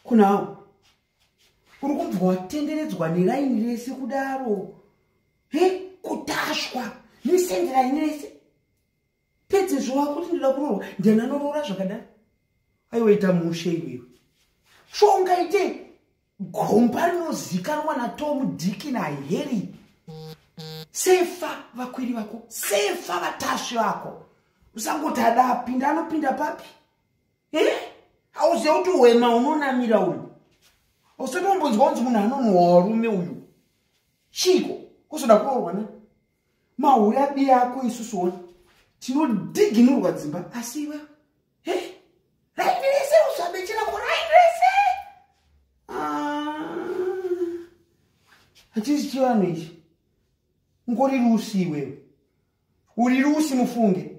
Kuna uri kubva watenderedzwa neraini rese kudaro. Kutashwa nesenderaini rese. Pedze zvako kuti ndida kuroorwa ndananorora zvakadaro. Aiwa ita mushe iwewe. Shongaite gomba rinozikanwa naTom, Dick naHarry. Sefa vakwiri vako, sefa vatasvi vako. Usangoti adapinda anopinda papi? Hauziva kuti wema unonamira uyu. Usati wambonzwa kunzi munhu anonhuwa varume uyu. Chiko, kuzoda kuroorwa na? Mahuri abi yako isusu ona. Tinodhiginurwa dzimba asi iwe. Raini rese usabechera kuraini rese. Hachisi chivanhu ichi. Ungori Rusi iwewe. Uri Rusi mufunge.